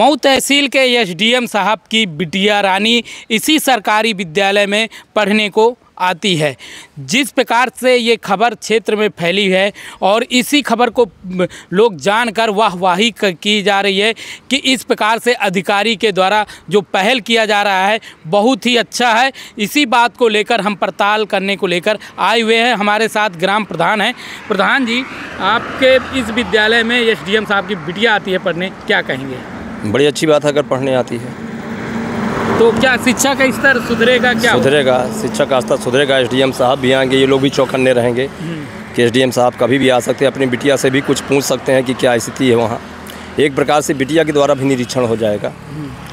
मऊ तहसील के एसडीएम साहब की बिटिया रानी इसी सरकारी विद्यालय में पढ़ने को आती है। जिस प्रकार से ये खबर क्षेत्र में फैली है और इसी खबर को लोग जानकर वाहवाही की जा रही है कि इस प्रकार से अधिकारी के द्वारा जो पहल किया जा रहा है बहुत ही अच्छा है। इसी बात को लेकर हम पड़ताल करने को लेकर आए हुए हैं। हमारे साथ ग्राम प्रधान हैं। प्रधान जी, आपके इस विद्यालय में एसडीएम साहब की बिटिया आती है पढ़ने, क्या कहेंगे? बड़ी अच्छी बात है अगर पढ़ने आती है तो क्या शिक्षा का स्तर सुधरेगा? क्या सुधरेगा? शिक्षा का स्तर सुधरेगा। एसडीएम साहब भी आएंगे, ये लोग भी चौकन्ने रहेंगे कि एसडीएम साहब कभी भी आ सकते हैं, अपनी बिटिया से भी कुछ पूछ सकते हैं कि क्या स्थिति है वहाँ। एक प्रकार से बिटिया के द्वारा भी निरीक्षण हो जाएगा।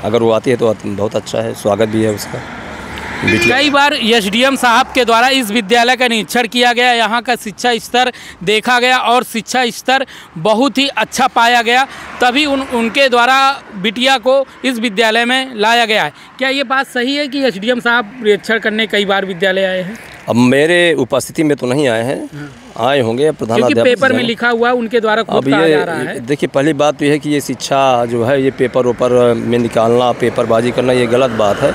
अगर वो आती है तो बहुत अच्छा है, स्वागत भी है उसका। कई बार एसडीएम साहब के द्वारा इस विद्यालय का निरीक्षण किया गया, यहाँ का शिक्षा स्तर देखा गया और शिक्षा स्तर बहुत ही अच्छा पाया गया, तभी उनके द्वारा बिटिया को इस विद्यालय में लाया गया है। क्या ये बात सही है कि एसडीएम साहब निरीक्षण करने कई बार विद्यालय आए हैं? अब मेरे उपस्थिति में तो नहीं आए हैं, आए होंगे प्रधानाध्यापक, पेपर में लिखा हुआ उनके द्वारा खुद कहा जा रहा है। देखिए, पहली बात तो ये है कि ये शिक्षा जो है ये पेपर ऊपर में निकालना, पेपरबाजी करना, ये गलत बात है।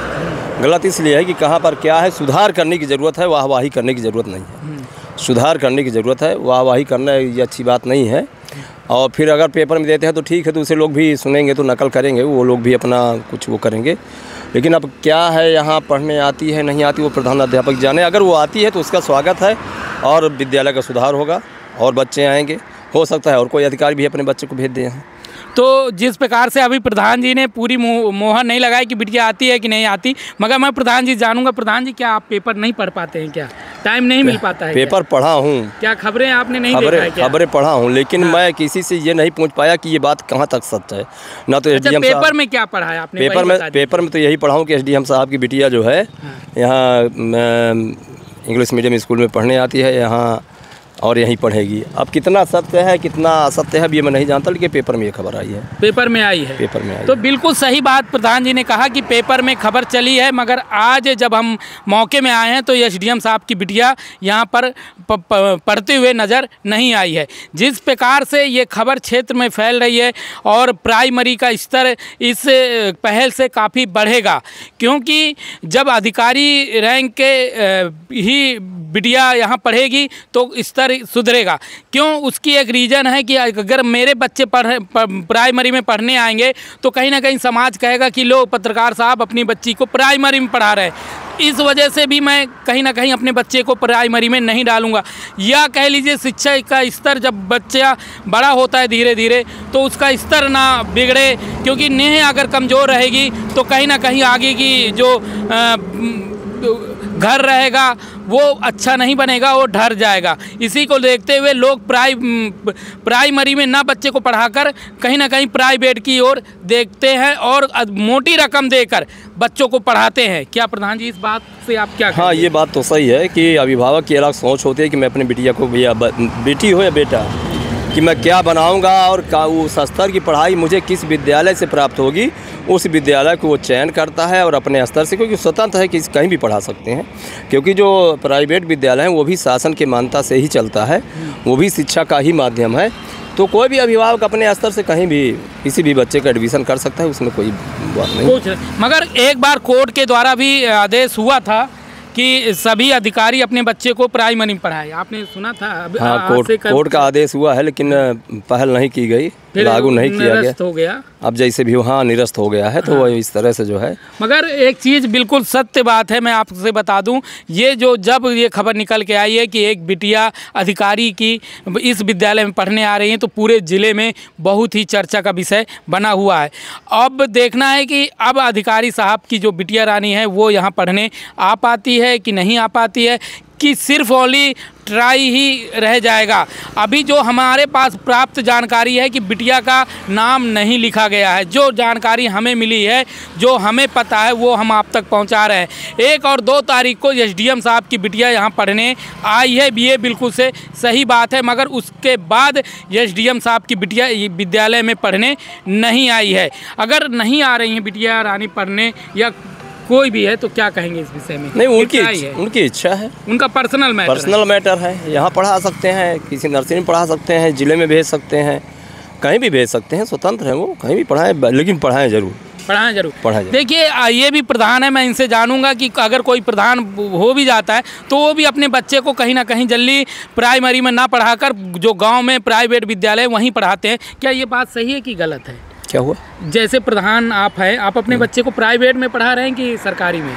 गलत इसलिए है कि कहाँ पर क्या है, सुधार करने की ज़रूरत है, वाहवाही करने की ज़रूरत नहीं है। सुधार करने की ज़रूरत है, वाहवाही करना ये अच्छी बात नहीं है। और फिर अगर पेपर में देते हैं तो ठीक है, दूसरे लोग भी सुनेंगे तो नकल करेंगे, वो लोग भी अपना कुछ वो करेंगे। लेकिन अब क्या है, यहाँ पढ़ने आती है नहीं आती वो प्रधानाध्यापक जाने। अगर वो आती है तो उसका स्वागत है और विद्यालय का सुधार होगा और बच्चे आएंगे। हो सकता है और कोई अधिकारी भी अपने बच्चे को भेज दें। तो जिस प्रकार से अभी प्रधान जी ने पूरी मोहर नहीं लगाई कि बिटिया आती है कि नहीं आती, मगर मैं प्रधान जी जानूंगा, प्रधान जी क्या आप पेपर नहीं पढ़ पाते हैं? क्या टाइम नहीं मिल पाता है? पेपर पढ़ा हूँ। क्या खबरें आपने नहीं देखा है? खबरें पढ़ा हूँ, लेकिन मैं किसी से ये नहीं पूछ पाया कि ये बात कहाँ तक सच है। ना तो एसडीएम साहब, पेपर में क्या पढ़ा है आपने? पेपर में तो यही पढ़ा हूँ कि एसडीएम साहब की बिटिया जो है यहाँ इंग्लिश मीडियम स्कूल में पढ़ने आती है यहाँ और यहीं पढ़ेगी। अब कितना सत्य है कितना असत्य है अब ये मैं नहीं जानता, लेकिन पेपर में ये खबर आई है। पेपर में आई है। तो बिल्कुल सही बात प्रधान जी ने कहा कि पेपर में खबर चली है, मगर आज जब हम मौके में आए हैं तो एसडीएम साहब की बिटिया यहाँ पर पढ़ते हुए नज़र नहीं आई है। जिस प्रकार से ये खबर क्षेत्र में फैल रही है और प्राइमरी का स्तर इस पहल से काफ़ी बढ़ेगा, क्योंकि जब अधिकारी रैंक के ही बिटिया यहाँ पढ़ेगी तो स्तर सुधरेगा। क्यों? उसकी एक रीज़न है कि अगर मेरे बच्चे प्राइमरी में पढ़ने आएंगे तो कहीं ना कहीं समाज कहेगा कि लो पत्रकार साहब अपनी बच्ची को प्राइमरी में पढ़ा रहे हैं। इस वजह से भी मैं कहीं ना कहीं अपने बच्चे को प्राइमरी में नहीं डालूंगा। या कह लीजिए शिक्षा का स्तर जब बच्चा बड़ा होता है धीरे धीरे तो उसका स्तर ना बिगड़े, क्योंकि नींव अगर कमज़ोर रहेगी तो कहीं ना कहीं आगे की जो घर रहेगा वो अच्छा नहीं बनेगा, वो ढर जाएगा। इसी को देखते हुए लोग प्राइमरी में ना बच्चे को पढ़ाकर कहीं ना कहीं प्राइवेट की ओर देखते हैं और मोटी रकम देकर बच्चों को पढ़ाते हैं। क्या प्रधान जी इस बात से आप क्या कहेंगे? हाँ, ये बात तो सही है कि अभिभावक की अलग सोच होती है कि मैं अपनी बिटिया को, भैया बेटी हो या बेटा, कि मैं क्या बनाऊंगा और उस स्तर की पढ़ाई मुझे किस विद्यालय से प्राप्त होगी, उस विद्यालय को वो चयन करता है और अपने स्तर से, क्योंकि स्वतंत्र है कि कहीं भी पढ़ा सकते हैं। क्योंकि जो प्राइवेट विद्यालय हैं वो भी शासन के मान्यता से ही चलता है, वो भी शिक्षा का ही माध्यम है। तो कोई भी अभिभावक अपने स्तर से कहीं भी किसी भी बच्चे का एडमिशन कर सकता है, उसमें कोई बात नहीं। मगर एक बार कोर्ट के द्वारा भी आदेश हुआ था कि सभी अधिकारी अपने बच्चे को प्राइमरी में पढ़ाए, आपने सुना था? हाँ, कोर्ट का आदेश हुआ है, लेकिन पहल नहीं की गई, लागू नहीं किया गया, हो गया। अब जैसे भी वहाँ निरस्त हो गया है तो वो इस तरह से जो है। मगर एक चीज़ बिल्कुल सत्य बात है, मैं आपसे बता दूं, ये जो जब ये खबर निकल के आई है कि एक बिटिया अधिकारी की इस विद्यालय में पढ़ने आ रही है तो पूरे ज़िले में बहुत ही चर्चा का विषय बना हुआ है। अब देखना है कि अब अधिकारी साहब की जो बिटिया रानी है वो यहाँ पढ़ने आ पाती है कि नहीं आ पाती है, कि सिर्फ ओनली ट्राई ही रह जाएगा। अभी जो हमारे पास प्राप्त जानकारी है कि बिटिया का नाम नहीं लिखा गया है। जो जानकारी हमें मिली है, जो हमें पता है, वो हम आप तक पहुंचा रहे हैं। 1 और 2 तारीख को एसडीएम साहब की बिटिया यहां पढ़ने आई है, ये बिल्कुल से सही बात है, मगर उसके बाद एसडीएम साहब की बिटिया विद्यालय में पढ़ने नहीं आई है। अगर नहीं आ रही हैं बिटिया रानी पढ़ने या कोई भी है तो क्या कहेंगे इस विषय में? नहीं, उनकी इच्छा है, उनका पर्सनल मैटर है। यहाँ पढ़ा सकते हैं, किसी नर्सरी में पढ़ा सकते हैं, ज़िले में भेज सकते हैं, कहीं भी भेज सकते हैं, स्वतंत्र हैं वो, कहीं भी पढ़ाएं, लेकिन पढ़ाएं जरूर। पढ़ाएं जरूर। पढ़ाएं। देखिए ये भी प्रधान है, मैं इनसे जानूंगा कि अगर कोई प्रधान हो भी जाता है तो वो भी अपने बच्चे को कहीं ना कहीं जल्दी प्राइमरी में ना पढ़ाकर जो गांव में प्राइवेट विद्यालय वहीं पढ़ाते हैं। क्या ये बात सही है कि गलत है? क्या हुआ? जैसे प्रधान आप हैं, आप अपने बच्चे को प्राइवेट में पढ़ा रहे हैं कि सरकारी में?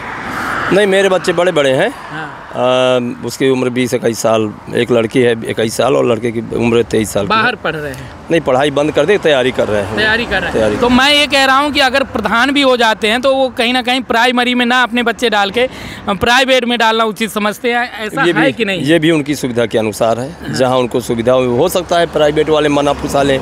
नहीं, मेरे बच्चे बड़े बड़े हैं। हाँ। उसकी उम्र 20-21 साल, एक लड़की है 21 साल और लड़के की उम्र 23 साल। बाहर पढ़ रहे हैं? नहीं, पढ़ाई बंद कर दे, तैयारी कर रहे हैं। तैयारी कर रहे हैं। तो मैं ये कह रहा हूँ कि अगर प्रधान भी हो जाते हैं तो वो कहीं ना कहीं प्राइमरी में ना अपने बच्चे डाल के प्राइवेट में डालना उचित समझते हैं, ऐसा है कि नहीं? ये भी उनकी सुविधा के अनुसार है। हाँ। जहाँ उनको सुविधा हो सकता है प्राइवेट वाले मना फुसा लें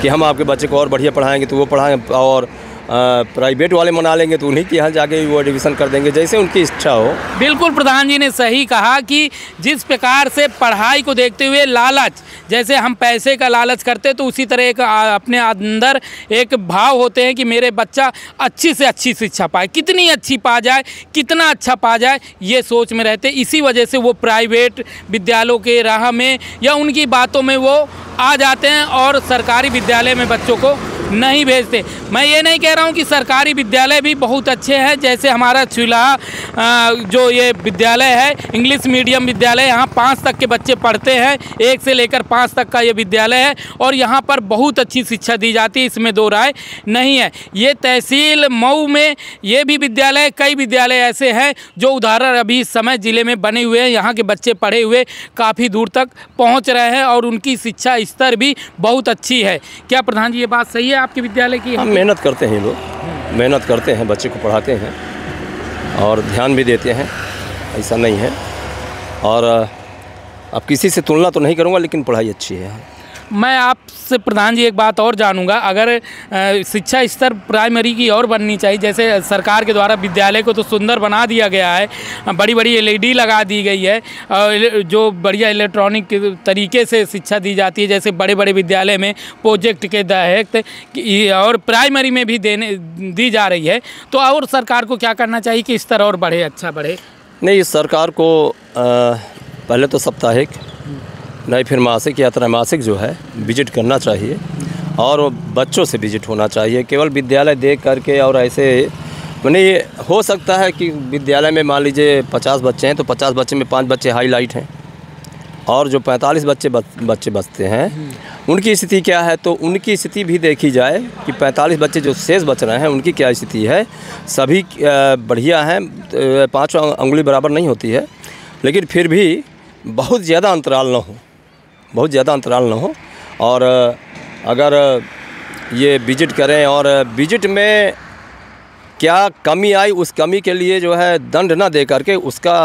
कि हम आपके बच्चे को और बढ़िया पढ़ाएंगे तो वो पढ़ाएं, और प्राइवेट वाले मना लेंगे तो उन्हीं के यहाँ जाके वो एडमिशन कर देंगे, जैसे उनकी इच्छा हो। बिल्कुल, प्रधान जी ने सही कहा कि जिस प्रकार से पढ़ाई को देखते हुए लालच, जैसे हम पैसे का लालच करते तो उसी तरह एक अपने अंदर एक भाव होते हैं कि मेरे बच्चा अच्छी से अच्छी शिक्षा पाए, कितनी अच्छी पा जाए, कितना अच्छा पा जाए, ये सोच में रहते। इसी वजह से वो प्राइवेट विद्यालयों के राह में या उनकी बातों में वो आ जाते हैं और सरकारी विद्यालय में बच्चों को नहीं भेजते। मैं ये नहीं कह रहा हूँ कि सरकारी विद्यालय भी बहुत अच्छे हैं, जैसे हमारा चुलाहा जो ये विद्यालय है इंग्लिश मीडियम विद्यालय, यहाँ 5 तक के बच्चे पढ़ते हैं, 1 से लेकर 5 तक का ये विद्यालय है और यहाँ पर बहुत अच्छी शिक्षा दी जाती है, इसमें दो राय नहीं है। ये तहसील मऊ में ये भी विद्यालय, कई विद्यालय ऐसे हैं जो उदाहरण अभी इस समय ज़िले में बने हुए हैं, यहाँ के बच्चे पढ़े हुए काफ़ी दूर तक पहुँच रहे हैं और उनकी शिक्षा स्तर भी बहुत अच्छी है। क्या प्रधान जी ये बात सही है आपके विद्यालय की? हम मेहनत करते हैं, लोग मेहनत करते हैं, बच्चे को पढ़ाते हैं और ध्यान भी देते हैं, ऐसा नहीं है। और अब किसी से तुलना तो नहीं करूँगा, लेकिन पढ़ाई अच्छी है। मैं आपसे प्रधान जी एक बात और जानूंगा, अगर शिक्षा स्तर प्राइमरी की और बननी चाहिए, जैसे सरकार के द्वारा विद्यालय को तो सुंदर बना दिया गया है, बड़ी बड़ी LED लगा दी गई है, जो बढ़िया इलेक्ट्रॉनिक तरीके से शिक्षा दी जाती है, जैसे बड़े बड़े विद्यालय में प्रोजेक्ट के तहत और प्राइमरी में भी दी जा रही है, तो और सरकार को क्या करना चाहिए कि स्तर और बढ़े, अच्छा बढ़े? नहीं, सरकार को पहले तो साप्ताहिक, नहीं फिर मासिक या त्रैमासिक जो है विजिट करना चाहिए और बच्चों से विजिट होना चाहिए। केवल विद्यालय देख करके और ऐसे मैंने ये हो सकता है कि विद्यालय में मान लीजिए 50 बच्चे हैं तो 50 बच्चे में 5 बच्चे हाईलाइट हैं और जो 45 बच्चे बचते हैं उनकी स्थिति क्या है, तो उनकी स्थिति भी देखी जाए कि 45 बच्चे जो शेष बच रहे हैं उनकी क्या स्थिति है। सभी बढ़िया हैं, 5 अंगुली बराबर नहीं होती है, लेकिन फिर भी बहुत ज़्यादा अंतराल ना हो, बहुत ज़्यादा अंतराल ना हो। और अगर ये विजिट करें और विजिट में क्या कमी आई, उस कमी के लिए जो है दंड ना दे करके उसका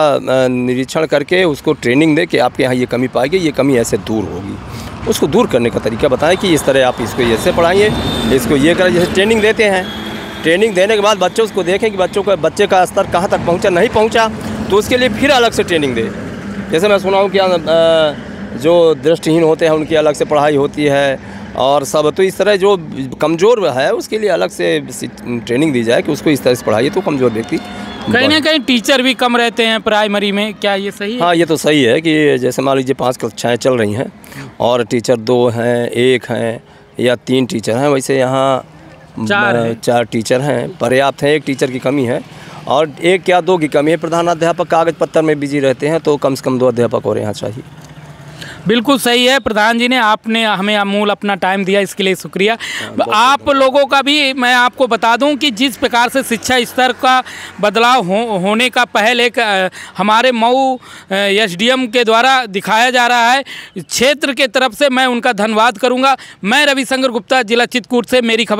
निरीक्षण करके उसको ट्रेनिंग दे कि आपके यहाँ ये कमी पाएगी, ये कमी ऐसे दूर होगी, उसको दूर करने का तरीका बताएं कि इस तरह आप इसको ऐसे पढ़ाइए, इसको ये करें। जैसे ट्रेनिंग देते हैं, ट्रेनिंग देने के बाद बच्चों उसको देखें कि बच्चे का स्तर कहाँ तक पहुँचा, नहीं पहुँचा तो उसके लिए फिर अलग से ट्रेनिंग दे। जैसे मैं सुना हूँ कि जो दृष्टिहीन होते हैं उनकी अलग से पढ़ाई होती है और सब, तो इस तरह जो कमज़ोर है उसके लिए अलग से ट्रेनिंग दी जाए कि उसको इस तरह से पढ़ाइए तो कमज़ोर व्यक्ति। कहीं ना कहीं टीचर भी कम रहते हैं प्राइमरी में, क्या ये सही है? हाँ, ये तो सही है कि जैसे मान लीजिए 5 कक्षाएँ चल रही हैं और टीचर 2 हैं, 1 हैं या 3 टीचर हैं, वैसे यहाँ 4 टीचर हैं, पर्याप्त हैं। 1 टीचर की कमी है और 1 या 2 की कमी है। प्रधानाध्यापक कागज पत्तर में बिजी रहते हैं तो कम से कम 2 अध्यापक और यहाँ चाहिए। बिल्कुल सही है प्रधान जी ने, आपने हमें अमूल अपना टाइम दिया, इसके लिए शुक्रिया। आप लोगों का भी मैं आपको बता दूं कि जिस प्रकार से शिक्षा स्तर का बदलाव होने का पहल एक हमारे मऊ SDM के द्वारा दिखाया जा रहा है, क्षेत्र के तरफ से मैं उनका धन्यवाद करूंगा। मैं रविशंकर गुप्ता, जिला चित्रकूट से, मेरी खबर।